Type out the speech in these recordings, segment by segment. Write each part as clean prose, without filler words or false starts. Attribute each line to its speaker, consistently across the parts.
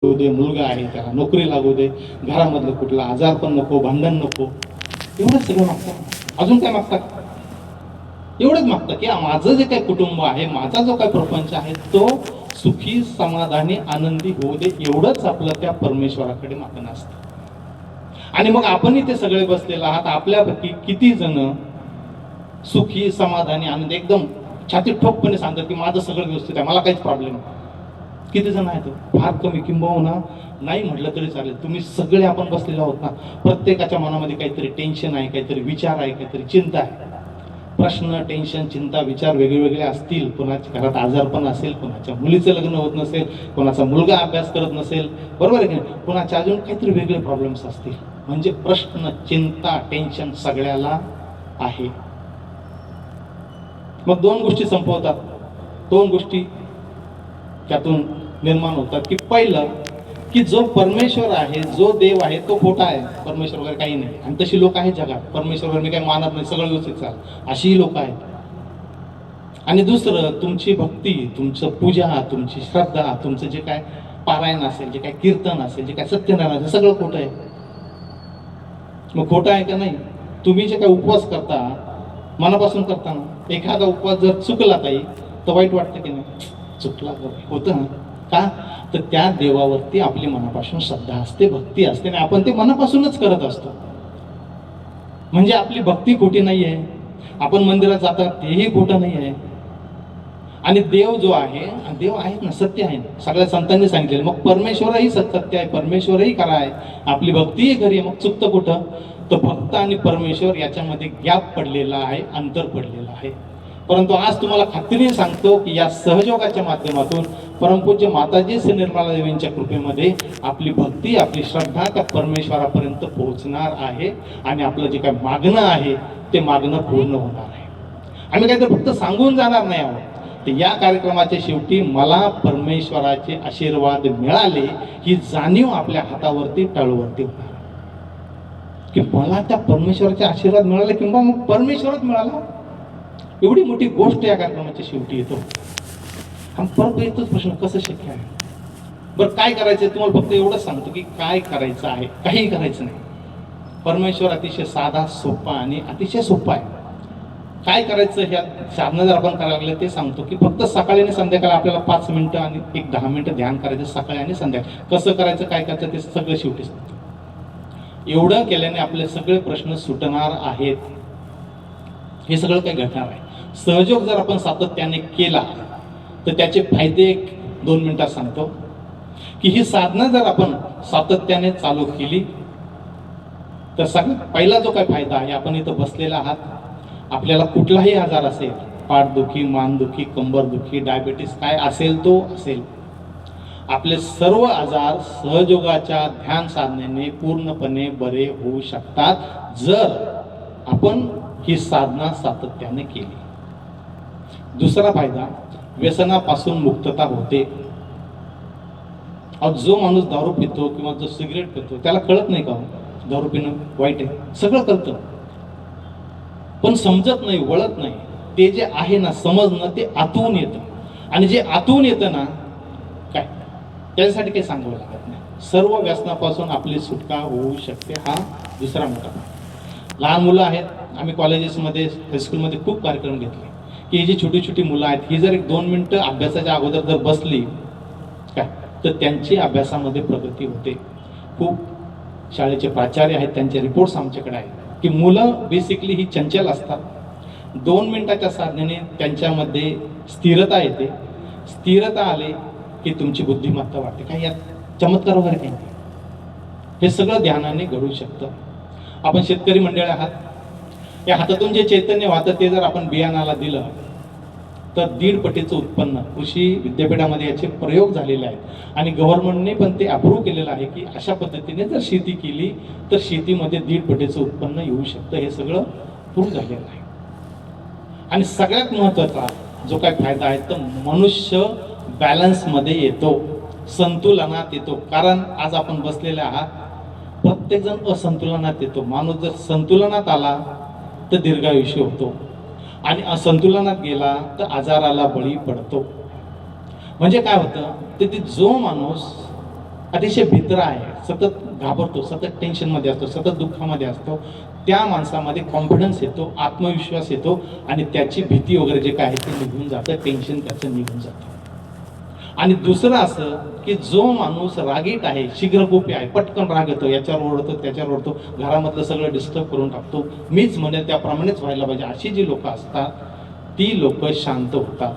Speaker 1: दे, मुलगा आहे त्याला नोकरी लागू दे, घरामधलं कुठला आजार पण नको, भांडण नको, एवढंच सगळं मागतात. अजून काय मागतात? एवढंच मागतं की माझं जे काही कुटुंब आहे, माझा जो काही प्रपंच आहे तो सुखी, समाधानी, आनंदी होऊ दे, एवढंच आपलं त्या परमेश्वराकडे मागणं असतं. आणि मग आपणही ते सगळे बसलेले आहात, आपल्यापैकी किती जण सुखी, समाधानी, आनंद एकदम छाती ठोकपणे सांगतात की माझं सगळं व्यवस्थित आहे, मला काहीच प्रॉब्लेम नाही? किती जण आहेत? फार कमी, किंबहुना नाही म्हटलं तरी चालेल. तुम्ही सगळे आपण बसलेलो आहोत ना, प्रत्येकाच्या मनामध्ये काहीतरी टेन्शन आहे, काहीतरी विचार आहे, काहीतरी चिंता आहे. प्रश्न, टेन्शन, चिंता, विचार वेगवेगळे असतील. कोणाच्या घरात आजार पण असेल, कोणाच्या मुलीचं लग्न होत नसेल, कोणाचा मुलगा अभ्यास करत नसेल, बरोबर आहे की नाही, कोणाच्या अजून काहीतरी वेगळे प्रॉब्लेम्स असतील. म्हणजे प्रश्न, चिंता, टेन्शन सगळ्याला आहे. मग दोन गोष्टी संपवतात, दोन गोष्टी त्यातून निर्माण होतात. की पहिलं, की जो परमेश्वर आहे, जो देव आहे तो खोटा आहे, परमेश्वर वगैरे काही नाही. आणि तशी लोक आहेत जगात, परमेश्वर वगैरे मी काही मानत नाही, सगळं व्यवस्थित चाल, अशीही लोक आहेत. आणि दुसरं, तुमची भक्ती, तुमचं पूजा, तुमची श्रद्धा, तुमचं जे काय पारायण असेल, जे काय कीर्तन असेल, जे काय सत्यनारायण असेल, सगळं खोटं आहे. मग खोटं आहे का नाही? तुम्ही जे काय उपवास करता, मनापासून करताना एखादा उपवास जर चुकला ताई, तर वाईट वाटतं की नाही? चुकला होतं ना. का? तर त्या देवावरती आपली मनापासून श्रद्धा असते, भक्ती असते, आणि आपण ते मनापासूनच करत असतो. म्हणजे आपली भक्ती खोटी नाही आहे, आपण मंदिरात जातात तेही खोटं नाही आहे. आणि देव जो आहे, देव आहेत ना, सत्य आहे ना, सगळ्या संतांनी सांगितलेलं. मग परमेश्वरही सत्य आहे, परमेश्वरही खरा आहे, आपली भक्तीही खरी आहे. मग चुकतं कुठं? तर भक्त आणि परमेश्वर याच्यामध्ये गॅप पडलेला आहे, अंतर पडलेलं आहे. परंतु आज तुम्हाला खात्रीने सांगतो की या सहयोगाच्या माध्यमातून परमपूज्य माताजी श्री निर्मला देवींच्या कृपेमध्ये आपली भक्ती, आपली श्रद्धा त्या परमेश्वरापर्यंत पोहोचणार आहे. आणि आपलं जे काय मागणं आहे ते मागणं पूर्ण होणार आहे. आम्ही काहीतरी फक्त सांगून जाणार नाही आहोत. तर या कार्यक्रमाच्या शेवटी मला परमेश्वराचे आशीर्वाद मिळाले ही जाणीव आपल्या हातावरती, तळवरती होणार की मला त्या परमेश्वराचे आशीर्वाद मिळाले, किंवा मग परमेश्वरच मिळाला. एवढी मोठी गोष्ट या कार्यक्रमाच्या शेवटी येतो. हा परत येतोच प्रश्न, कसं शक्य आहे? बरं, काय करायचंय? तुम्हाला फक्त एवढंच सांगतो की काय करायचं आहे, काही करायचं नाही. परमेश्वर अतिशय साधा, सोपा आणि अतिशय सोपा आहे. काय करायचं ह्या साधनं जर आपण करायला लागले ते सांगतो की फक्त सकाळी आणि संध्याकाळी आपल्याला 5 मिनिटं आणि एक 10 मिनिटं ध्यान करायचं, सकाळी आणि संध्याकाळी. कसं करायचं, काय करायचं ते सगळं शेवटी सांगतो. एवढं केल्याने आपले सगळे प्रश्न सुटणार आहेत. हे सगळं काही घडणार आहे. सहयोग जर आपण सातत्याने केला तर त्याचे फायदे 1-2 मिनिटात सांगतो. की ही साधना जर आपण सातत्याने चालू केली तर सगळ्यात पहिला जो काय फायदा आहे, आपण इथं बसलेला आहात, आपल्याला कुठलाही आजार असेल, पाठदुखी, मानदुखी, कंबरदुखी, डायबिटीस, काय असेल तो असेल, आपले सर्व आजार सहयोगाच्या ध्यान साधनेने पूर्णपणे बरे होऊ शकतात जर आपण ही साधना सातत्याने केली. दुसरा फायदा, व्यसनापासून मुक्तता होते. जो माणूस दारू पितो किंवा जो सिगरेट पितो त्याला कळत नाही का दारू पिणं वाईट आहे? सगळं कळतं, पण समजत नाही, वळत नाही. ते जे आहे ना, समजणं, ते आतून येतं. आणि जे आतून येतं ना, काय त्याच्यासाठी काही सांगावं लागत नाही. सर्व व्यसनापासून आपली सुटका होऊ शकते. हा दुसरा मोठा फायदा. लहान मुलं आहेत, आम्ही कॉलेजेसमध्ये, हायस्कूलमध्ये खूप कार्यक्रम घेतले की ही जी छोटी छोटी मुलं आहेत, ही जर 1-2 मिनिटं अभ्यासाच्या अगोदर जर बसली काय, तर त्यांची अभ्यासामध्ये प्रगती होते. खूप शाळेचे प्राचार्य आहेत, त्यांचे रिपोर्ट्स आमच्याकडे आहेत की मुलं बेसिकली ही चंचल असतात. 2 मिनिटाच्या साधनेने त्यांच्यामध्ये स्थिरता येते. स्थिरता आले की तुमची बुद्धिमत्ता वाढते. काही यात चमत्कार वगैरे काही नाही. हे सगळं ध्यानाने घडू शकतं. आपण शेतकरी मंडळ आहात, या हातातून जे चैतन्य वाहतं ते जर आपण बियाणाला दिलं तर 1.5 पटीचं उत्पन्न, कृषी विद्यापीठामध्ये याचे प्रयोग झालेले आहेत आणि गव्हर्नमेंटने पण ते अप्रूव्ह केलेलं आहे की अशा पद्धतीने जर शेती केली तर शेतीमध्ये 1.5 पटीचं उत्पन्न येऊ शकतं. हे सगळं प्रूव्ह झालेलं आहे. आणि सगळ्यात महत्त्वाचा जो काय फायदा आहे, तर मनुष्य बॅलन्समध्ये येतो, संतुलनात येतो. कारण आज आपण बसलेले आहात, प्रत्येक जण असंतुलनात येतो. माणूस जर संतुलनात आला तर दीर्घायुष्य होतो, आणि असंतुलनात गेला तर आजाराला बळी पडतो. म्हणजे काय होतं, ते जो माणूस अतिशय भित्र आहे, सतत घाबरतो, सतत टेन्शनमध्ये असतो, सतत दुःखामध्ये असतो, त्या माणसामध्ये कॉन्फिडन्स येतो, आत्मविश्वास येतो आणि त्याची भीती वगैरे जे काय आहे ते निघून जातं, टेन्शन त्याचं निघून जातं. आणि दुसरं असं की जो माणूस रागीट आहे, शीघ्रकोपी आहे, पटकन राग येतो, याच्यावर ओढतो त्याच्यावर ओढतो, घरामधलं सगळं डिस्टर्ब करून टाकतो, मीच म्हणेल त्याप्रमाणेच व्हायला पाहिजे, अशी जी लोक असतात ती लोक शांत होतात,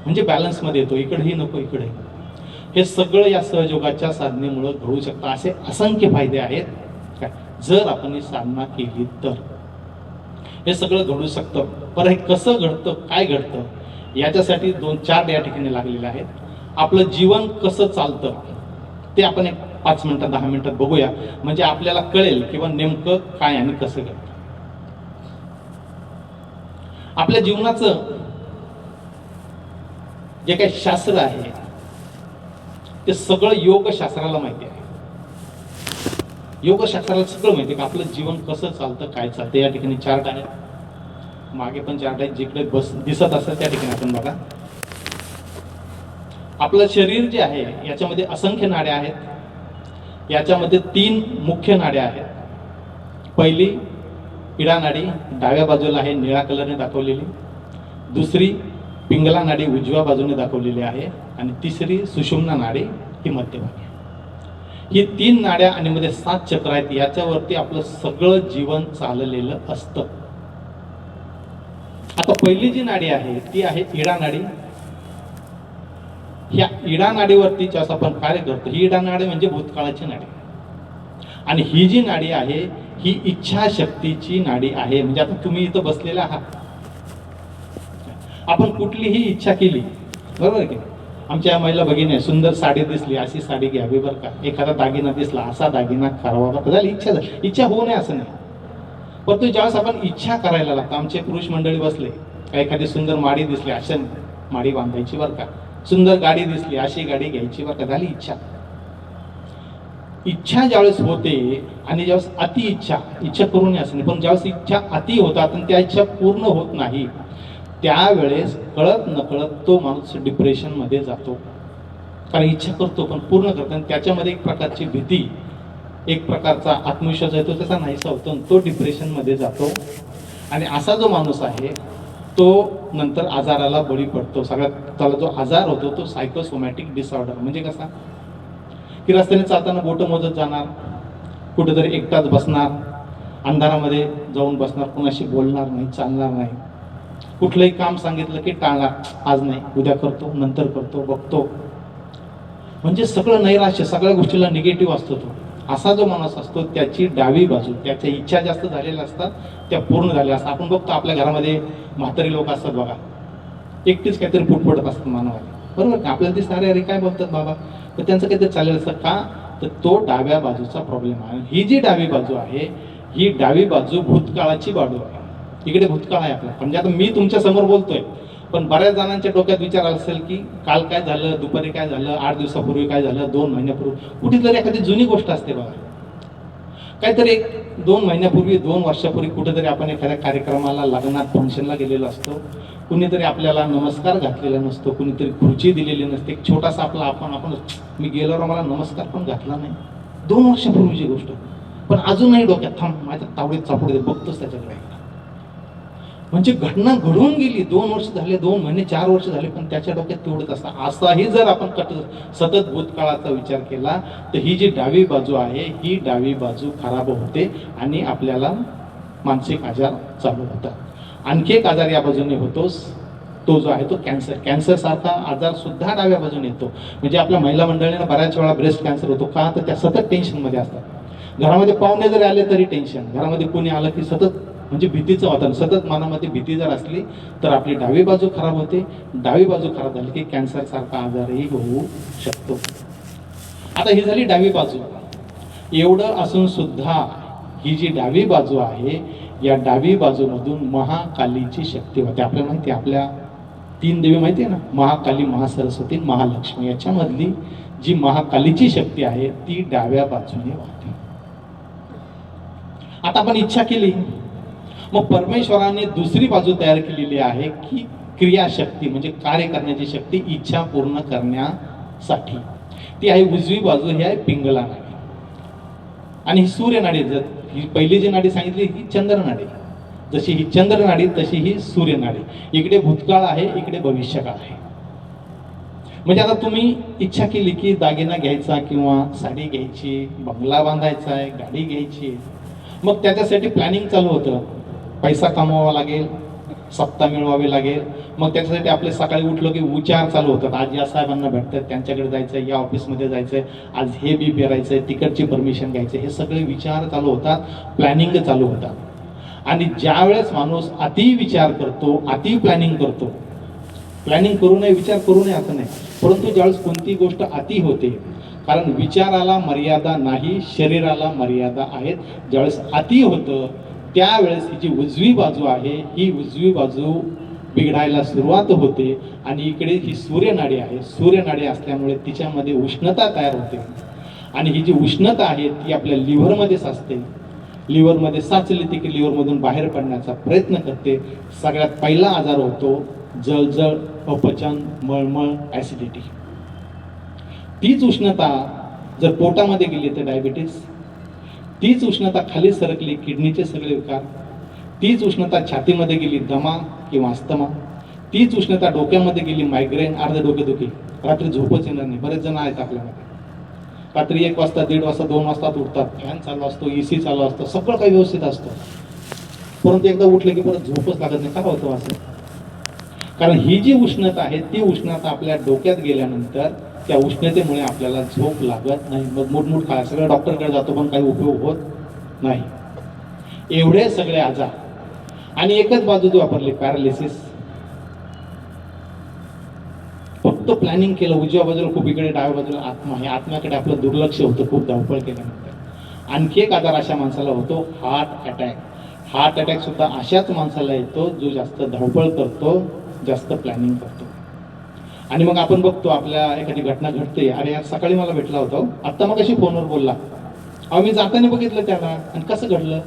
Speaker 1: म्हणजे बॅलन्समध्ये येतो, इकडेही नको इकडे. हे सगळं या सहयोगाच्या साधनेमुळे घडू शकतं. असे असंख्य फायदे आहेत काय, जर आपण ही साधना केली तर हे सगळं घडू शकतं. बरं, हे कसं घडतं, काय घडतं, याच्यासाठी 2-4 या ठिकाणी लागलेले आहेत. आपलं जीवन कसं चालतं ते आपण एक 5 मिनिटात 10 मिनिटात बघूया, म्हणजे आपल्याला कळेल किंवा नेमकं काय आणि कसं घडतं. आपल्या जीवनाचं जे काही शास्त्र आहे ते सगळं योगशास्त्राला माहिती आहे. योगशास्त्राला सगळं माहिती आहे का आपलं जीवन कसं चालतं, काय चालतं. या ठिकाणी चार्ट आहे, मागे पण चार्ट आहे, जिकडे दिसत असतं त्या ठिकाणी आपण बघा. आपलं शरीर जे आहे याच्यामध्ये असंख्य नाड्या आहेत. याच्यामध्ये 3 मुख्य नाड्या आहेत. पहिली इडा नाडी डाव्या बाजूला आहे, निळ्या कलरने दाखवलेली. दुसरी पिंगला नाडी उजव्या बाजूने दाखवलेली आहे आणि तिसरी सुषुम्ना नाडी ही मध्यभागी. ही 3 नाड्या आणि मध्ये 7 चक्र आहेत. याच्यावरती आपलं सगळं जीवन चाललेलं असतं. आता पहिली जी नाडी आहे ती आहे इडा नाडी. ह्या इडा नाडीवरती ज्यास आपण कार्य करतो, ही इडा नाडी म्हणजे भूतकाळाची नाडी. आणि ही जी नाडी आहे ही इच्छाशक्तीची नाडी आहे. म्हणजे आता तुम्ही इथं बसलेला आहात, आपण कुठलीही इच्छा केली, बरोबर की, आमच्या महिला भगिनी सुंदर साडी दिसली, अशी साडी घ्यावी बरं का, एखादा दागिना दिसला, असा दागिना करावा बरं, झाली इच्छा झाली. इच्छा होऊ नये असं नाही, परंतु ज्यावेळेस आपण इच्छा करायला लागतो, आमचे पुरुष मंडळी बसले, एखादी सुंदर माडी दिसली, अशा माडी बांधायची बरं का, सुंदर गाडी दिसली, अशी गाडी घ्यायची बरं का, झाली इच्छा. इच्छा ज्यावेळेस होते आणि ज्यावेळेस अति इच्छा, इच्छा करू नये असं नाही, पण ज्यावेळेस इच्छा अति होतात आणि त्या इच्छा पूर्ण होत नाही, त्यावेळेस कळत नकळत तो माणूस डिप्रेशनमध्ये जातो. कारण इच्छा करतो पण पूर्ण करतो, आणि त्याच्यामध्ये एक प्रकारची भीती, एक प्रकारचा आत्मविश्वास येतो, त्याचा नाहीसा होतो आणि तो डिप्रेशनमध्ये जातो. आणि असा जो माणूस आहे तो नंतर आजाराला बळी पडतो. सगळ्यात त्याला जो आजार होतो तो सायकोसोमॅटिक डिसऑर्डर. म्हणजे कसा की रस्त्याने चालताना बोटं मोजत जाणार, कुठेतरी एकटाच बसणार, अंधारामध्ये जाऊन बसणार, कोणाशी बोलणार नाही, चालणार नाही, कुठलंही काम सांगितलं की टाळणार, आज नाही, उद्या करतो, नंतर करतो, बघतो. म्हणजे सगळं नैराश्य, सगळ्या गोष्टीला निगेटिव्ह असतो तो. असा जो माणूस असतो त्याची डावी बाजू, त्याच्या इच्छा जास्त झालेल्या असतात, त्या पूर्ण झालेल्या असतात. आपण बघतो आपल्या घरामध्ये म्हातारी लोक असतात बघा, एकटीच काहीतरी पुटपटत असतात मानवाला, बरोबर का, आपल्याला दिसतं अरे काय बोलतात बाबा, तर त्यांचं काहीतरी चाललेलं असतं का, तर तो डाव्या बाजूचा प्रॉब्लेम आहे. ही जी डावी बाजू आहे ही डावी बाजू भूतकाळाची बाजू आहे. इकडे भूतकाळ आहे आपला. म्हणजे आता मी तुमच्या समोर बोलतोय, पण बऱ्याच जणांच्या डोक्यात विचार असेल की काल काय झालं, दुपारी काय झालं, 8 दिवसापूर्वी काय झालं, 2 महिन्यापूर्वी, कुठेतरी एखादी जुनी गोष्ट असते बघा, काहीतरी 2 महिन्यापूर्वी, 2 वर्षापूर्वी कुठेतरी आपण एखाद्या कार्यक्रमाला, लग्नात, फंक्शनला गेलेलो असतो, कुणीतरी आपल्याला नमस्कार घातलेला नसतो, कुणीतरी खुर्ची दिलेली नसते, एक छोटासा आपला आपण मी गेल्यावर मला नमस्कार पण घातला नाही, 2 वर्षापूर्वीची गोष्ट, पण अजूनही डोक्यात थांब माझ्या तावडीत चापडे बघतोच त्याच्याकडे. म्हणजे घटना घडून गेली, 2 वर्ष झाले, 2 महिने, 4 वर्ष झाले, पण त्याच्या डोक्यात तेवढंच असतं. असाही जर आपण सतत भूतकाळाचा विचार केला तर ही जी डावी बाजू आहे ही डावी बाजू खराब होते आणि आपल्याला मानसिक आजार चालू होतात. आणखी एक आजार या बाजूने होतोच, तो जो आहे तो कॅन्सर. कॅन्सर सारखा आजार सुद्धा डाव्या बाजूने येतो. म्हणजे आपल्या महिला मंडळींना बऱ्याच वेळा ब्रेस्ट कॅन्सर होतो का, तर त्या सतत टेन्शनमध्ये असतात. घरामध्ये पाहुणे जरी आले तरी टेन्शन, घरामध्ये कोणी आलं की सतत, म्हणजे भीतीचं वातावरण, सतत मनामध्ये भीती जर असली तर आपली डावी बाजू खराब होते. डावी बाजू खराब झाली की कॅन्सर सारखा आजारही होऊ शकतो. आता ही झाली डावी बाजू. एवढं असून सुद्धा ही जी डावी बाजू आहे या डावी बाजूमधून महाकालीची शक्ती होते. आपल्याला माहिती आहे, आपल्या 3 देवी माहिती आहे ना, महाकाली, महासरस्वती, महालक्ष्मी. याच्यामधली जी महाकालीची शक्ती आहे ती डाव्या बाजूने वाहते. आता आपण इच्छा केली, मग परमेश्वराने दुसरी बाजू तयार केलेली आहे की क्रियाशक्ती, म्हणजे कार्य करण्याची शक्ती, इच्छा पूर्ण करण्यासाठी. ती आहे उजवी बाजू, ही आहे पिंगला नाडी. आणि ही सूर्य नाडी, ही पहिली जी नाडी सांगितली ही चंद्र नाडी. जशी ही चंद्र नाडी तशी ही सूर्य नाडी. इकडे भूतकाळ आहे, इकडे भविष्यकाळ आहे. म्हणजे आता तुम्ही इच्छा केली की दागिना घ्यायचा किंवा साडी घ्यायची, बंगला बांधायचा आहे, गाडी घ्यायची, मग त्याच्यासाठी प्लॅनिंग चालू होतं. पैसा कमवावा लागेल, सत्ता मिळवावी लागेल. मग त्याच्यासाठी आपले सकाळी उठलो की विचार चालू होतात. आज या साहेबांना भेटतात, त्यांच्याकडे जायचं, या ऑफिसमध्ये जायचं, आज हे बी पेरायचं, तिकडची परमिशन घ्यायचं, हे सगळे विचार चालू होतात, प्लॅनिंग चालू होतात. आणि ज्यावेळेस माणूस अति विचार करतो, अति प्लॅनिंग करतो, प्लॅनिंग करू नये, विचार करू नये असं नाही, परंतु ज्यावेळेस कोणती गोष्ट अति होते, कारण विचाराला मर्यादा नाही, शरीराला मर्यादा आहेत. ज्यावेळेस अति होतं त्यावेळेस ही जी उजवी बाजू आहे, ही उजवी बाजू बिघडायला सुरुवात होते. आणि इकडे ही सूर्यनाडी आहे. सूर्यनाडी असल्यामुळे तिच्यामध्ये उष्णता तयार होते. आणि ही जी उष्णता आहे ती आपल्या लिव्हरमध्ये साचते. लिव्हरमध्ये साचली ती की लिव्हरमधून बाहेर पडण्याचा प्रयत्न करते. सगळ्यात पहिला आजार होतो जळजळ, अपचन, मळमळ, ॲसिडिटी. तीच उष्णता जर पोटामध्ये गेली तर डायबिटीस, तीच उष्णता खाली सरकली किडनीचे सगळे विकार, तीच उष्णता छातीमध्ये गेली दमा किंवा अस्थमा, तीच उष्णता डोक्यामध्ये गेली मायग्रेन, अर्ध डोकेदुखी, रात्री झोपच येणार नाही. बरेच जण आहेत आपल्यामध्ये रात्री 1 वाजता, 1:30 वाजता, 2 वाजता उठतात, फॅन चालू असतो, AC चालू असतं, सगळं काही व्यवस्थित असतं, परंतु एकदा उठलं की परत झोपच लागत नाही. का होतं असं? कारण ही जी उष्णता आहे ती उष्णता आपल्या डोक्यात गेल्यानंतर त्या उष्णतेमुळे आपल्याला झोप लागत नाही. मग मुठमुठ काय सगळं डॉक्टरकडे जातो पण काही उपयोग होत नाही. एवढे सगळे आजार. आणि एकच बाजू जी वापरली, पॅरालिसिस. फक्त प्लॅनिंग केलं, उजव्या बाजूला खूप, इकडे डाव्या बाजूला आत्मा आहे. आत्म्याकडे आपलं दुर्लक्ष होतं खूप धावपळ केल्यानंतर. आणखी एक आजार अशा माणसाला होतो, हार्ट अटॅक. हार्ट अटॅक सुद्धा अशाच माणसाला येतो जो जास्त धावपळ करतो, जास्त प्लॅनिंग करतो. आणि मग आपण बघतो आपल्या एखादी घटना घडते, अरे यार सकाळी मला भेटला होता, आत्ता मग कशी फोनवर बोलला, अहो मी जाताना बघितलं त्याला, आणि कसं घडलं.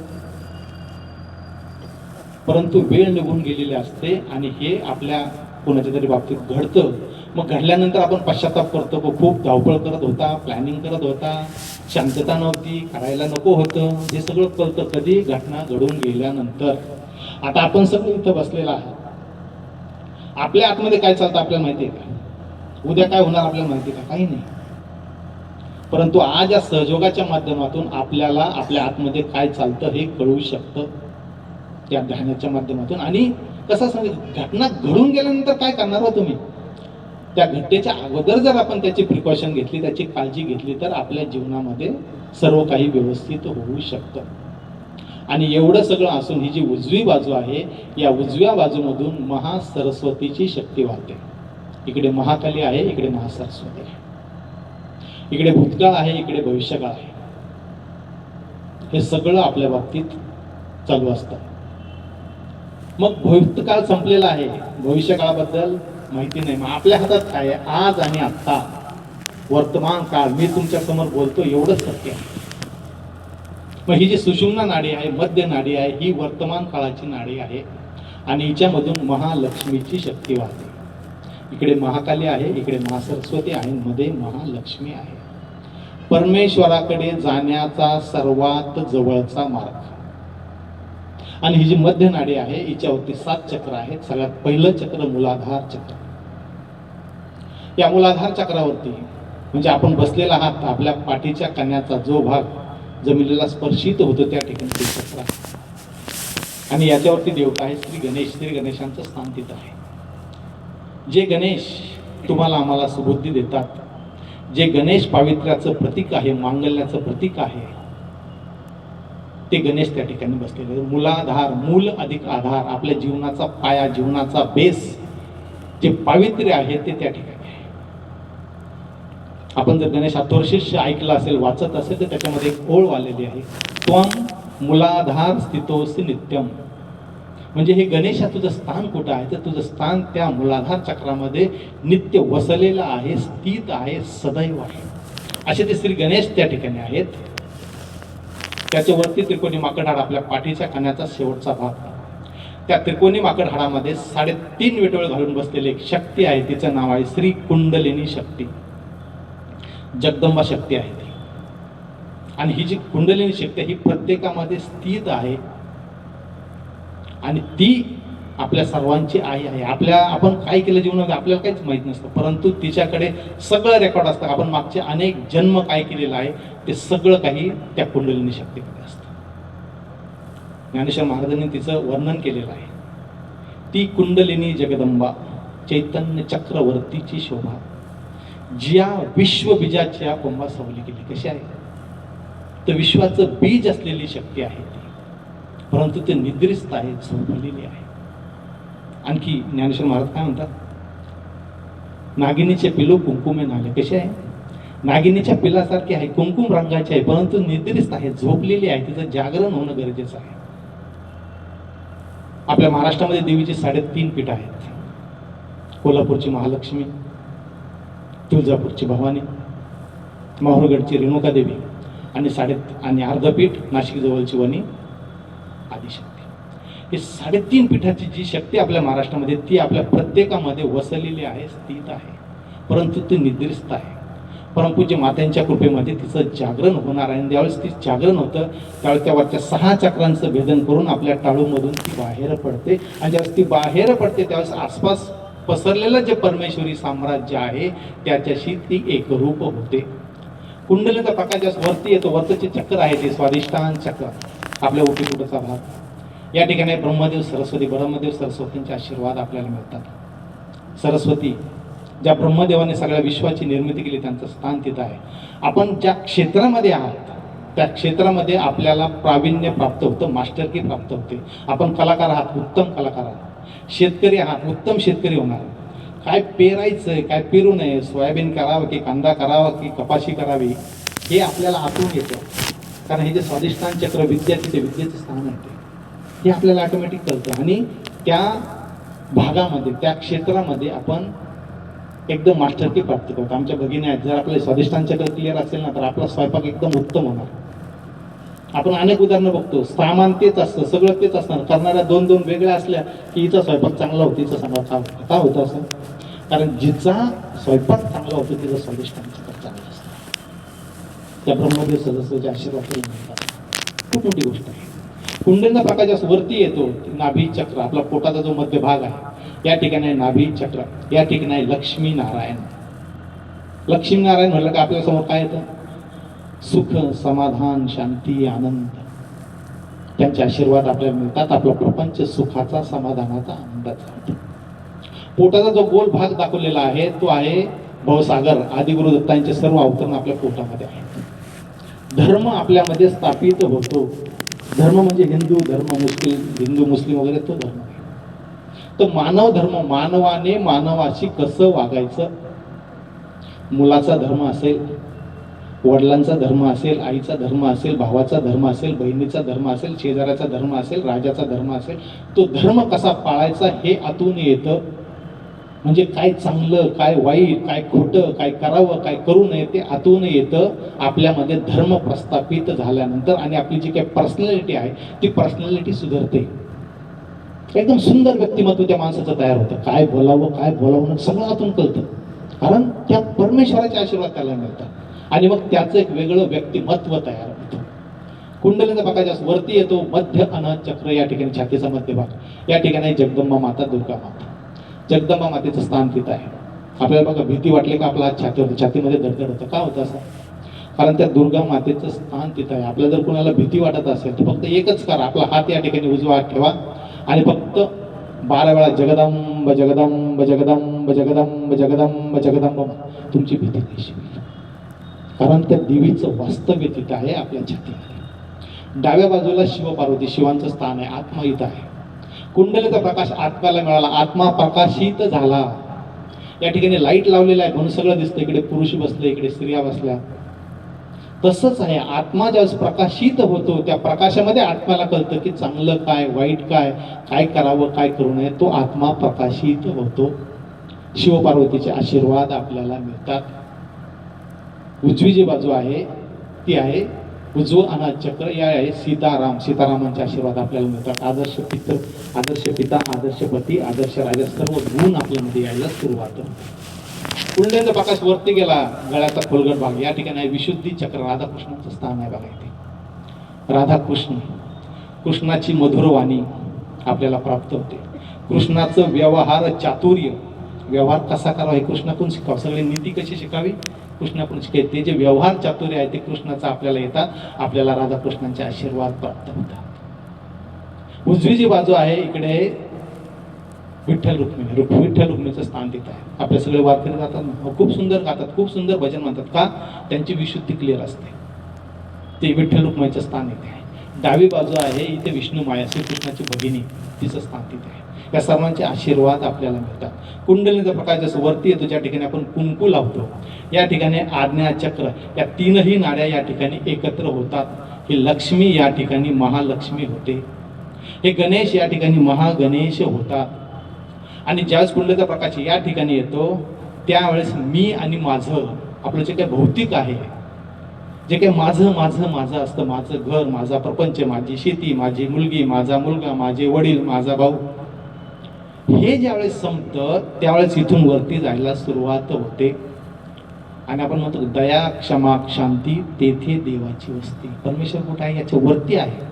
Speaker 1: परंतु वेळ निघून गेलेली असते आणि हे आपल्या कोणाच्या तरी बाबतीत घडतं. मग घडल्यानंतर आपण पश्चाताप करतो, खूप धावपळ करत होता, प्लॅनिंग करत होता, शांतता नव्हती, करायला नको होतं. हे सगळं कळतं कधी, घटना घडून गेल्यानंतर. आता आपण सगळं इथं बसलेलं आहे, आपल्या आतमध्ये काय चालतं आपल्याला माहिती आहे का? उद्या काय होणार आपल्याला माहिती आहे का? काही नाही. परंतु आज या सहयोगाच्या माध्यमातून आपल्याला आपल्या आतमध्ये काय चालतं हे कळू शकतं, त्या ध्यानाच्या माध्यमातून. आणि कसं सांगेल, घटना घडून गेल्यानंतर काय करणार हो तुम्ही? त्या घटनेच्या अगोदर जर आपण त्याची प्रिकॉशन घेतली, त्याची काळजी घेतली, तर आपल्या जीवनामध्ये सर्व काही व्यवस्थित होऊ शकतं. आणि एवढं सगळं असून ही जी उजवी बाजू आहे, या उजव्या बाजूमधून महासरस्वतीची शक्ती वाहते. इकडे महाकाली आहे, इकडे महासरस्वती आहे. इकडे भूतकाळ आहे, इकडे भविष्यकाळ आहे. हे सगळं आपल्या बाबतीत चालू असतं. मग भूतकाळ संपलेला आहे, भविष्यकाळाबद्दल माहिती नाही. मग आपल्या हातात काय आहे? आज आणि आत्ता, वर्तमान काळ. मी तुमच्या समोर बोलतो एवढंच सत्य आहे. मग ही जी सुषुम्ना नाडी आहे, मध्य नाडी आहे, ही वर्तमान काळाची नाडी आहे. आणि हिच्यामधून महालक्ष्मीची शक्ती वाहते. इकडे महाकाली आहे, इकडे महासरस्वती आहे, मध्ये महालक्ष्मी आहे. परमेश्वराकडे जाण्याचा सर्वात जवळचा मार्ग. आणि ही जी मध्य नाडी आहे हिच्यावरती 7 चक्र आहेत. सगळ्यात पहिलं चक्र मूलाधार चक्र. या मूलाधार चक्रावरती म्हणजे आपण बसलेला आहात, आपल्या पाठीच्या कण्याचा जो भाग जमिनीला स्पर्शित होतो त्या ठिकाणी ते चक्र आहे. आणि याच्यावरती देवता आहे श्री गणेश. श्री गणेशांचं स्थान तिथं आहे. जे गणेश तुम्हाला आम्हाला सुबुद्धी देतात, जे गणेश पावित्र्याचं प्रतीक आहे, मांगल्याचं प्रतीक आहे, ते गणेश त्या ठिकाणी बसलेले. मूलाधार, मूल अधिक आधार, आपल्या जीवनाचा पाया, जीवनाचा बेस, जे पावित्र्य आहे ते त्या ठिकाणी आहे. आपण जर गणेश अथर्वशीर्ष ऐकलं असेल, वाचत असेल, तर त्याच्यामध्ये एक ओळ आलेली आहे, त्वं मूलाधार स्थितोसी नित्यम. म्हणजे हे गणेश तुझं स्थान कुठं आहे? तर तुझं स्थान त्या मूलाधार चक्रामध्ये नित्य वसलेलं आहे, स्थित आहे, सदैव आहे. असे ते श्री गणेश त्या ठिकाणी आहेत. त्याच्यावरती त्रिकोणी माकड हाड, आपल्या पाठीच्या कण्याचा शेवटचा भाग. त्या त्रिकोणी माकड हाडामध्ये 3.5 वेटोळ घालून बसलेली एक शक्ती आहे. तिचं नाव आहे श्री कुंडलिनी शक्ती. जगदंबा शक्ती आहे ती. आणि ही जी कुंडलिनी शक्ती ही प्रत्येकामध्ये स्थित आहे आणि ती आपल्या सर्वांची आई आहे. आपण काय केलं जीवनामध्ये आपल्याला काहीच माहीत नसतं, परंतु तिच्याकडे सगळं रेकॉर्ड असतं. आपण मागचे अनेक जन्म काय केलेलं आहे ते सगळं काही त्या कुंडलिनी शक्तीमध्ये असतं. ज्ञानेश्वर महाराजांनी तिचं वर्णन केलेलं आहे. ती कुंडलिनी जगदंबा चैतन्य चक्रवर्तीची शोभा, ज्या विश्वबीजाच्या कुंभा सवली केली. कशी आहे? तर विश्वाचं बीज असलेली शक्ती आहे ती, परंतु ते निद्रिस्त आहे, झोपलेली आहे. आणखी ज्ञानेश्वर महाराज काय म्हणतात? नागिनीचे पिलो कुंकुमे नाले. कसे आहे? नागिनीच्या पिलासारखे आहे, कुंकुम रंगाचे आहे, परंतु निद्रिस्त आहे, झोपलेली आहे. तिचं जागरण होणं गरजेचं आहे. आपल्या महाराष्ट्रामध्ये देवीची 3.5 पीठ आहेत. कोल्हापूरची महालक्ष्मी, तुळजापूरची भवानी, माहूरगडची रेणुका देवी आणि अर्धपीठ नाशिक जवळची वणी आदिशक्ती. हे 3.5 पीठाची जी शक्ती आपल्या महाराष्ट्रामध्ये ती आपल्या प्रत्येकामध्ये वसलेली आहे, स्थित आहे, परंतु ती निद्रिस्त आहे. परमपूज्य मातांच्या कृपेमध्ये तिचं जागरण होणार आहे. ज्यावेळेस ती जागरण होतं त्यावेळेस त्यावरच्या 6 चक्रांचं भेदन करून आपल्या टाळूमधून ती बाहेर पडते. आणि ज्यावेळेस ती बाहेर पडते त्यावेळेस आसपास पसरलेलं जे परमेश्वरी साम्राज्य आहे त्याच्याशी ती एकरूप होते. कुंडलीचा प्रकाश ज्यास वरती येतो, वरचं चक्र आहे ते स्वाधिष्ठान चक्र, आपल्या ओटीपुटाचा भाग. या ठिकाणी ब्रह्मदेव सरस्वतींचे आशीर्वाद आपल्याला मिळतात. सरस्वती ज्या ब्रह्मदेवाने सगळ्या विश्वाची निर्मिती केली त्यांचं स्थान तिथं आहे. आपण ज्या क्षेत्रामध्ये आहात त्या क्षेत्रामध्ये आपल्याला प्रावीण्य प्राप्त होतं, मास्टरकी प्राप्त होते. आपण कलाकार आहात, उत्तम कलाकार आहात. शेतकरी आहात, उत्तम शेतकरी होणार. काय पेरायचं, काय पेरू नये, सोयाबीन करावं की कांदा करावा की कपाशी करावी, हे आपल्याला आतून येतं. कारण हे जे स्वाधिष्ठान चक्र विद्या तिथे विद्येचं स्थान आहे हे आपल्याला ऑटोमॅटिक कळतं. आणि त्या भागामध्ये त्या क्षेत्रामध्ये आपण एकदम मास्टरकी प्राप्त करतो. आमच्या भगिनी आहेत, जर आपले स्वाधिष्ठान चक्र क्लिअर असेल ना तर आपला स्वयंपाक एकदम उत्तम होणार. आपण अनेक उदाहरणं बघतो, सामान तेच असतं, सगळं तेच असणार, करणाऱ्या 2 वेगळ्या असल्या की हिचा स्वयंपाक चांगला होतो, हिचा सांगा का होतं असं? कारण जिचा स्वयंपाक चांगला होतो तिचा स्वाधिष्ठान चक्र चांगलं असतं. त्या ब्रह्मदेव सदस्याचे आशीर्वाद मिळतात. खूप मोठी गोष्ट आहे. कुंडलीचा प्रकाश जास्त वरती येतो, नाभी चक्र आपला पोटाचा जो मध्य भाग आहे या ठिकाणी नाभी चक्र, या ठिकाणी लक्ष्मी नारायण. लक्ष्मी नारायण म्हणलं का आपल्या समोर काय येतं? सुख, समाधान, शांती, आनंद. त्यांचे आशीर्वाद आपल्याला मिळतात. आपला प्रपंच सुखाचा, समाधानाचा, आनंदाचा होतो. पोटाचा जो गोल भाग दाखवलेला आहे तो आहे भवसागर. आदिगुरु दत्तांचे सर्व अवतरण आपल्या पोटामध्ये आहेत. धर्म आपल्यामध्ये स्थापित होतो. धर्म म्हणजे हिंदू मुस्लिम वगैरे तो धर्म आहे. तर मानव धर्म, मानवाने मानवाशी कसं वागायचं. मुलाचा धर्म असेल, वडिलांचा धर्म असेल, आईचा धर्म असेल, भावाचा धर्म असेल, बहिणीचा धर्म असेल, शेजाऱ्याचा धर्म असेल, राजाचा धर्म असेल, तो धर्म कसा पाळायचा हे आतून येतं. म्हणजे काय चांगलं, काय वाईट, काय खोटं, काय करावं, काय करू नये ते आतून येतं. आपल्यामध्ये धर्म प्रस्थापित झाल्यानंतर आणि आपली जी काही पर्सनॅलिटी आहे ती पर्सनॅलिटी सुधारते. एकदम सुंदर व्यक्तिमत्व त्या माणसाचं तयार होतं. काय बोलावं सगळं आतून कळतं. कारण त्या परमेश्वराचे आशीर्वाद त्याला मिळतात आणि मग त्याचं एक वेगळं व्यक्तिमत्व तयार होतं. कुंडलीचा प्रकाश जास्त वरती येतो, मध्य अनाहत चक्र या ठिकाणी छातीचा मध्य भाग, या ठिकाणी जगदंबा माता, दुर्गा माता. जगदंबा मातेचं स्थान तिथं आहे. आपल्याला बघा भीती वाटली का आपला हात छातीमध्ये धडधड होतं. का होतं असं? कारण त्या दुर्गा मातेचं स्थान तिथं आहे. आपल्याला जर कोणाला भीती वाटत असेल तर फक्त एकच करा, आपला हात या ठिकाणी उजवा हात ठेवा आणि फक्त 12 वेळा जगदंब जगदंब जगदंब जगदंब जगदंब जगदंब, तुमची भीती नाहीशी होईल. कारण त्या देवीचं वास्तव्य तिथं आहे आपल्या छातीमध्ये. डाव्या बाजूला शिव पार्वती, शिवांचं स्थान आहे. आत्मा इथं आहे. कुंडलीचा प्रकाश आत्म्याला मिळाला, आत्मा प्रकाशित झाला. या ठिकाणी लाईट लावलेला आहे म्हणून सगळं दिसतं. इकडे पुरुष बसले, इकडे स्त्रिया बसल्या. तसंच आहे, आत्मा ज्यावेळेस प्रकाशित होतो त्या प्रकाशामध्ये आत्म्याला कळतं की चांगलं काय, वाईट काय, काय करावं, काय करू नये. तो आत्मा प्रकाशित होतो. शिवपार्वतीचे आशीर्वाद आपल्याला मिळतात. उजवी जी बाजू आहे ती आहे उजवं अनाहत चक्र, या आहे सीतारामांचे आशीर्वाद आपल्याला मिळतात. आदर्श पिता, आदर्श पती, आदर्श राजा, सर्व गुण आपल्यामध्ये यायला सुरुवात होते. कुंडलीचा प्रकाश वरती गेला, गळ्याचा खोलगट भाग, या ठिकाणी आहे विशुद्धी चक्र, राधाकृष्णाचं स्थान आहे बघा इथे. राधाकृष्ण, कृष्णाची मधुर वाणी आपल्याला प्राप्त होते. कृष्णाचं व्यवहार चातुर्य, व्यवहार कसा करावा हे कृष्णाकडून शिकावं. सगळी नीती कशी शिकावी कृष्णाकडून शिकावी. ते जे व्यवहार चातुर्य आहे ते कृष्णाचं आपल्याला येतात. आपल्याला राधाकृष्णांचे आशीर्वाद प्राप्त होतात. उजवी जी बाजू आहे इकडे विठ्ठल रुक्मिणी, विठ्ठल रुक्मिणीचं स्थान तिथं आहे. आपले सगळे वारकरी जातात ना, खूप सुंदर गातात, खूप सुंदर भजन म्हणतात. का? त्यांची विशुद्धी क्लिअर असते. ते विठ्ठल रुक्मिणीचं स्थान इथे आहे. डावी बाजू आहे इथे विष्णू माया, श्रीकृष्णाची भगिनी, तिचं स्थान तिथे आहे. या सर्वांचे आशीर्वाद आपल्याला मिळतात. कुंडलीचा प्रकाश जसं वरती येतो, ज्या ठिकाणी आपण कुंकू लावतो, या ठिकाणी आज्ञा चक्र, या तीनही नाड्या या ठिकाणी एकत्र होतात. ही लक्ष्मी या ठिकाणी महालक्ष्मी होते. हे गणेश या ठिकाणी महागणेश होतात. आणि ज्यावेळेस कुंडलीचा प्रकाश या ठिकाणी येतो त्यावेळेस मी आणि माझं, आपलं जे काही भौतिक आहे, जे काही माझं माझं माझं असतं, माझं घर, माझा प्रपंच, माझी शेती, माझी मुलगी, माझा मुलगा, माझे वडील, माझा भाऊ, हे ज्यावेळेस संपतं त्यावेळेस इथून वरती जायला सुरुवात होते. आणि आपण म्हणतो दया क्षमा शांती तेथे देवाची वस्ती. परमेश्वर कुठे आहे? याच्या वरती आहे.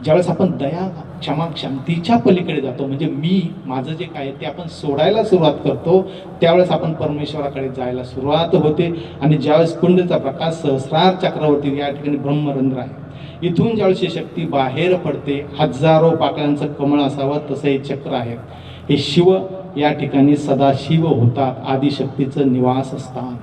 Speaker 1: ज्यावेळेस आपण दया क्षमा शांतीच्या पलीकडे जातो, म्हणजे मी माझं जे काय ते आपण सोडायला सुरुवात करतो, त्यावेळेस आपण परमेश्वराकडे जायला सुरुवात होते. आणि ज्यावेळेस कुंडलीचा प्रकाश सहस्रार चक्रावरती, या ठिकाणी ब्रह्मरंध्र आहे, इथून ज्यावेळेस ही शक्ती बाहेर पडते, हजारो पाकळ्यांचं कमळ असावं तसं हे चक्र आहे. हे शिव या ठिकाणी सदाशिव होतात, आदिशक्तीचं निवासस्थान.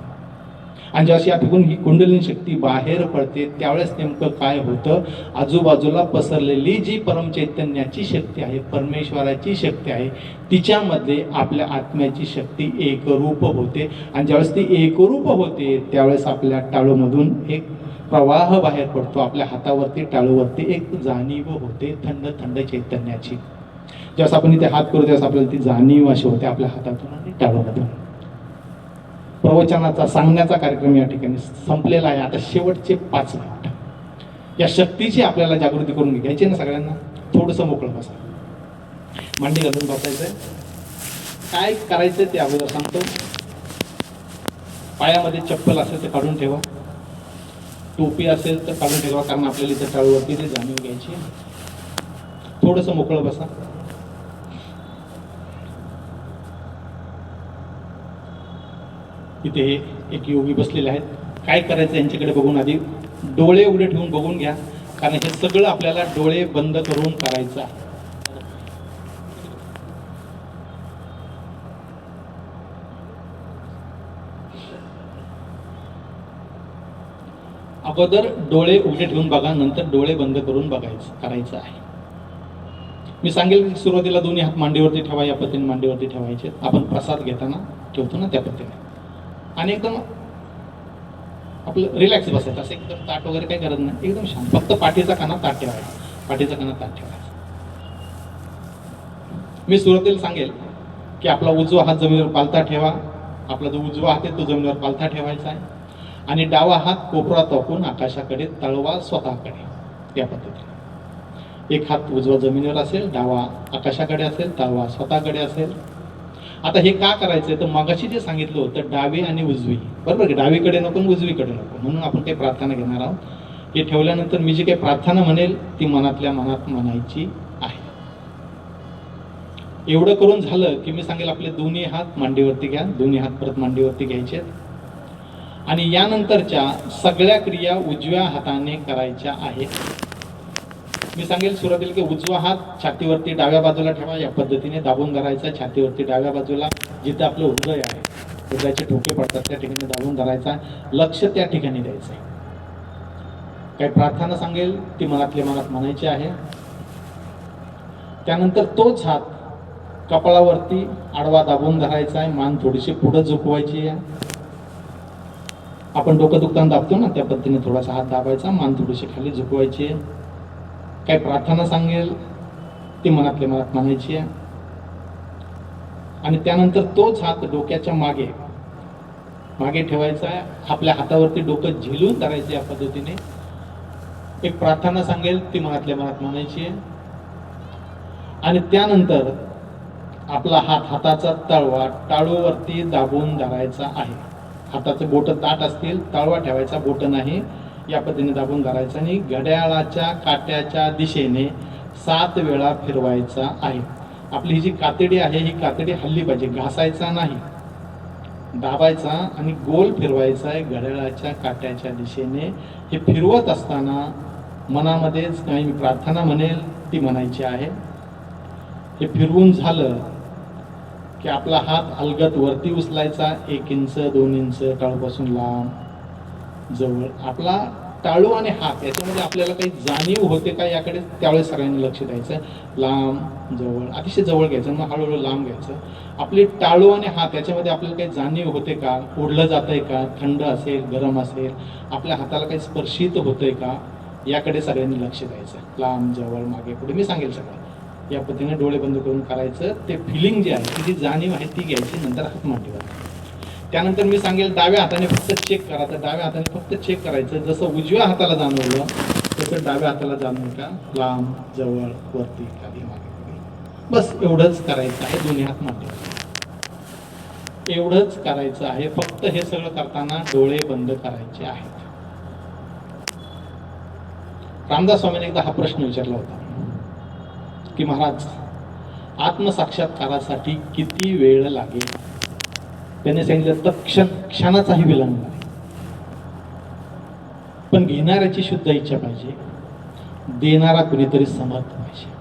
Speaker 1: आणि ज्यावेळेस या ठिकाणी ही कुंडलिनी शक्ती बाहेर पडते त्यावेळेस नेमकं काय होतं? आजूबाजूला पसरलेली जी परमचैतन्याची शक्ती आहे, परमेश्वराची शक्ती आहे, तिच्यामध्ये आपल्या आत्म्याची शक्ती एकरूप होते. आणि ज्यावेळेस ती एकरूप होते त्यावेळेस आपल्या टाळूमधून एक प्रवाह बाहेर पडतो. आपल्या हातावरती टाळूवरती एक जाणीव होते थंड थंड चैतन्याची. ज्यावेळेस आपण इथे हात करू त्यावेळेस आपल्याला ती जाणीव अशी होते आपल्या हातातून आणि टाळूमधून. प्रवचनाचा सांगण्याचा कार्यक्रम या ठिकाणी संपलेला आहे. आता शेवटचे 5 मिनिट या शक्तीची आपल्याला जागृती करून घ्यायची ना सगळ्यांना. थोडंसं मोकळं बसा, मांडी घालून बसायचंय. काय करायचंय ते अगोदर सांगतो. पायामध्ये चप्पल असेल तर काढून ठेवा, टोपी असेल तर काढून ठेवा, कारण आपल्याला इथे टाळूवरती ते जाणीव घ्यायची. थोडंसं मोकळं बसा. इथे एक योगी बसलेले आहेत. काय करायचं यांच्याकडे बघून आधी डोळे उघडे ठेवून बघून घ्या, कारण हे सगळं आपल्याला डोळे बंद करून करायचं आहे. अगोदर डोळे उघडे ठेवून बघा, नंतर डोळे बंद करून करायचं आहे. मी सांगेल की सुरुवातीला दोन्ही हात मांडीवरती ठेवा, या पद्धतीने मांडीवरती ठेवायचे. आपण प्रसाद घेताना ठेवतो ना त्या पद्धतीने. आणि एकदम आपलं रिलॅक्स बसायचं, असं एकदम ताट वगैरे काही गरज नाही, एकदम शांत. फक्त पाठीचा काना ताट ठेवायचा, पाठीचा काना ताट ठेवायचा. मी सुरुवातीला सांगेल की आपला उजवा हात जमिनीवर पालथा ठेवा. आपला जो उजवा हात आहे तो जमिनीवर पालथा ठेवायचा आहे. आणि डावा हात कोपरा टाकून आकाशाकडे, तळवा स्वतःकडे, या पद्धतीने. एक हात उजवा जमिनीवर असेल, डावा आकाशाकडे असेल, तळवा स्वतःकडे असेल. आता हे का करायचंय तर मगाशी जे सांगितलं होतं डावी आणि उजवी, बरोबर की? डावीकडे नको उजवीकडे नको, म्हणून आपण काही प्रार्थना घेणार आहोत. हे ठेवल्यानंतर मी जी काही प्रार्थना म्हणेल ती मनातल्या मनात म्हणायची आहे. एवढं करून झालं की मी सांगेल आपले दोन्ही हात मांडीवरती घ्या, दोन्ही हात परत मांडीवरती घ्यायचे. आणि यानंतरच्या सगळ्या क्रिया उजव्या हाताने करायच्या आहेत. मी सांगेल सुरुवातीला की उजवा हात छातीवरती डाव्या बाजूला ठेवा, या पद्धतीने दाबून धरायचा. छातीवरती डाव्या बाजूला जिथे आपलं हृदय आहे, हृदयाचे ठोके पडतात त्या ठिकाणी दाबून धरायचा. लक्ष त्या ठिकाणी द्यायचं. काही प्रार्थना सांगेल ती मनातल्या मनात म्हणायची आहे. त्यानंतर तोच हात कपाळावरती आडवा दाबून धरायचा आहे. मान थोडीशी पुढे झुकवायची आहे. आपण डोकं दुखताना दाबतो ना त्या पद्धतीने थोडासा हात दाबायचा, मान थोडीशी खाली झुकवायची आहे. काही प्रार्थना सांगेल ती मनातल्या मनात म्हणायची आहे. आणि त्यानंतर तोच हात डोक्याच्या मागे ठेवायचा आहे. आपल्या हातावरती डोकं झेलून धरायचं. या पद्धतीने एक प्रार्थना सांगेल ती मनातल्या मनात म्हणायची आहे. आणि त्यानंतर आपला हात, हाताचा तळवा टाळूवरती दाबून धरायचा आहे. हाताचे बोट ताठ असतील, तळवा ठेवायचा, बोट नाही. या पद्धतीने दाबून धरायचा आणि घड्याळाच्या काट्याच्या दिशेने 7 वेळा फिरवायचा आहे. आपली ही जी कातडी आहे, ही कातडी हल्ली पाहिजे, घासायचा नाही, दाबायचा आणि गोल फिरवायचा आहे घड्याळाच्या काट्याच्या दिशेने. हे फिरवत असताना मनामध्येच काही प्रार्थना म्हणेल ती म्हणायची आहे. हे फिरवून झालं की आपला हात अलगद वरती उचलायचा, 1 इंच 2 इंच टाळूपासून लांब जवळ. आपला टाळू आणि हात याच्यामध्ये आपल्याला काही जाणीव होते का याकडे त्यावेळेस सगळ्यांनी लक्ष द्यायचं. लांब जवळ, अतिशय जवळ घ्यायचं, मग हळूहळू लांब घ्यायचं. आपली टाळू आणि हात याच्यामध्ये आपल्याला काही जाणीव होते का, ओढलं जातंय का, थंड असेल गरम असेल, आपल्या हाताला काही स्पर्शित होतंय का, याकडे सगळ्यांनी लक्ष द्यायचं. लांब जवळ मागे पुढे मी सांगेल सगळं. या पद्धतीने डोळे बंद करून करायचं. ते फिलिंग जे आहे, ती जी जाणीव आहे ती घ्यायची, नंतर हात मांडीवर. त्यानंतर मी सांगेल डाव्या हाताने फक्त चेक करा. तर डाव्या हाताने फक्त चेक करायचं. जसं उजव्या हाताला जाणवलं तसं डाव्या हाताला जाणवलं का, लांब जवळ वरती खाली मागे पुढे. बस एवढंच करायचं आहे. दोन्ही हात मांडीवर, एवढंच करायचं आहे. फक्त हे सगळं करताना डोळे बंद करायचे आहेत. रामदास स्वामींनी एकदा हा प्रश्न विचारला होता की महाराज, आत्मसाक्षात्कारासाठी किती वेळ लागेल? त्याने सांगितलं तर क्षणाचाही विलंब नाही, पण घेणाऱ्याची शुद्ध इच्छा पाहिजे, देणारा कुणीतरी समर्थ पाहिजे.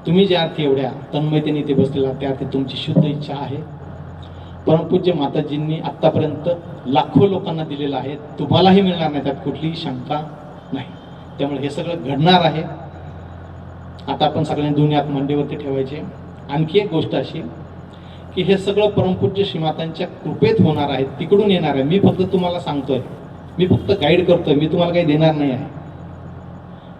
Speaker 1: तुम्ही ज्या अर्थी एवढ्या तन्मयतेने इथे बसलेला त्या अर्थी तुमची शुद्ध इच्छा आहे. परमपूज्य माताजींनी आतापर्यंत लाखो लोकांना दिलेलं आहे, तुम्हालाही मिळणार नाही, त्यात कुठलीही शंका नाही. त्यामुळे हे सगळं घडणार आहे. आता आपण सगळ्यांनी दोन्ही हात मांडीवरती ठेवायचे. आणखी एक गोष्ट अशी की हे सगळं परमपूज्य श्रीमातांच्या कृपेत होणार आहे, तिकडून येणार आहे. मी फक्त तुम्हाला सांगतोय, मी फक्त गाईड करतोय, मी तुम्हाला काही देणार नाही आहे.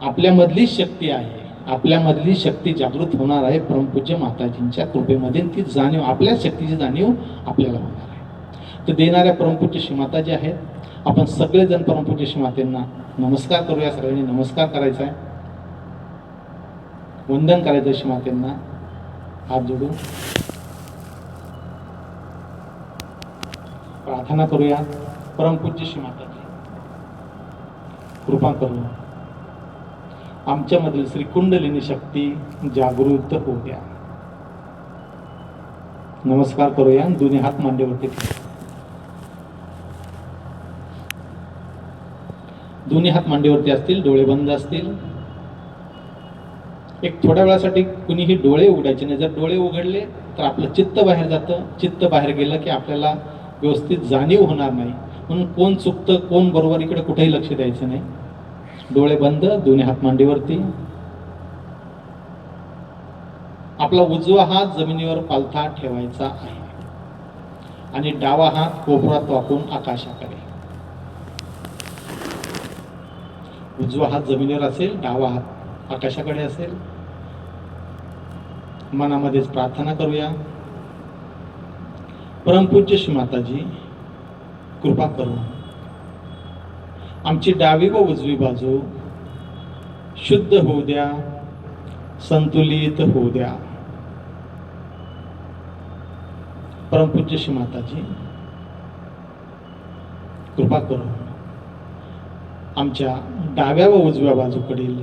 Speaker 1: आपल्यामधली शक्ती आहे, आपल्यामधली शक्ती जागृत होणार आहे परमपूज्य माताजींच्या कृपेमध्ये. ती जाणीव, आपल्या शक्तीची जाणीव आपल्याला होणार आहे. तर देणाऱ्या परमपूज्य श्रीमाता जे आहेत, आपण सगळेजण परमपूज्य श्रीमातेंना नमस्कार करूया. सगळ्यांनी नमस्कार करायचा आहे, वंदन करायचं श्रीमातेंना हात जोडून. प्रार्थना करूया. परमपूज्य श्रीमाताजी कृपा करून आमच्यामधील श्री कुंडलिनी शक्ती जागृत होऊ द्या. नमस्कार करूया. दोन्ही हात मांडीवरती ठेवा. दोन्ही हात मांडीवरती असतील, डोळे बंद असतील. एक थोड्या वेळासाठी कुणीही डोळे उघडायचे नाही. जर डोळे उघडले तर आपलं चित्त बाहेर जातं. चित्त बाहेर गेलं की आपल्याला व्यवस्थित जाणीव होणार नाही. म्हणून कोण चुकतं कोण बरोबर इकडे कुठेही लक्ष द्यायचं नाही. डोळे बंद, दोन्ही हात मांडीवरती. आपला उजवा हात जमिनीवर पालथा ठेवायचा आहे आणि डावा हात कोपरात वाकून आकाशाकडे. उजवा हात जमिनीवर असेल, डावा हात आकाशाकडे असेल. मनामध्येच प्रार्थना करूया. परमपूज्य श्रीमाताजी कृपा करून आमची डावी व उजवी बाजू शुद्ध होऊ द्या, संतुलित होऊ द्या. परमपूज्य श्रीमाताजी कृपा करून आमच्या डाव्या व उजव्या बाजूकडील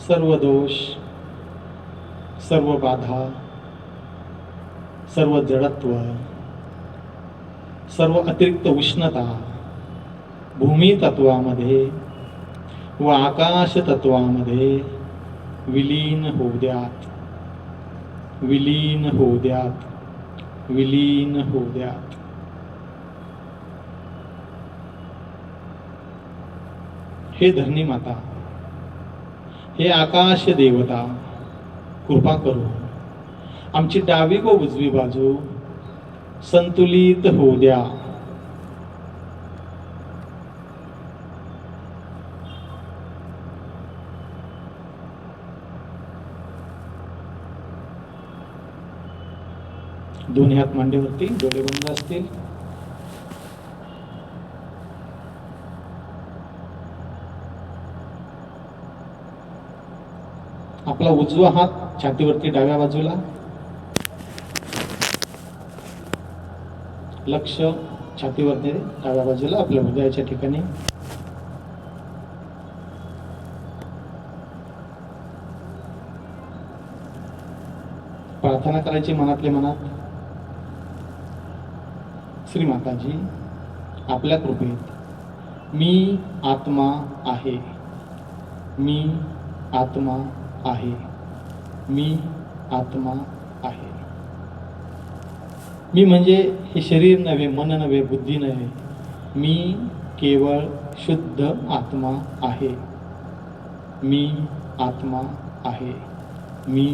Speaker 1: सर्व दोष, सर्व बाधा, सर्व जडत्व, सर्व अतिरिक्त उष्णता भूमी तत्वामध्ये व आकाश तत्वामध्ये विलीन होऊ द्यात, विलीन होऊ द्यात, विलीन होऊ द्यात. हे धरणी माता, हे आकाश देवता, कृपा करून आमची डावी व उजवी बाजू संतुलित होऊ द्या. दोन्ही हात मांडीवरती, डोळे बंद असतील. आपला उजवा हात छातीवरती डाव्या बाजूला, लक्ष छातीवरती डाव्या बाजूला आपल्या हृदयाच्या ठिकाणी. प्रार्थना करायची मनातल्या मनात. श्री माताजी, आपल्या कृपेत मी आत्मा आहे, मी आत्मा आहे, मी आत्मा आहे. मी म्हणजे हे शरीर नव्हे, मन नव्हे, बुद्धी नव्हे. मी केवळ शुद्ध आत्मा आहे. मी आत्मा आहे, मी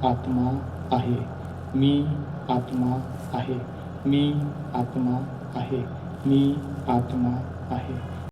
Speaker 1: आत्मा आहे, मी आत्मा आहे, मी आत्मा आहे, मी आत्मा आहे.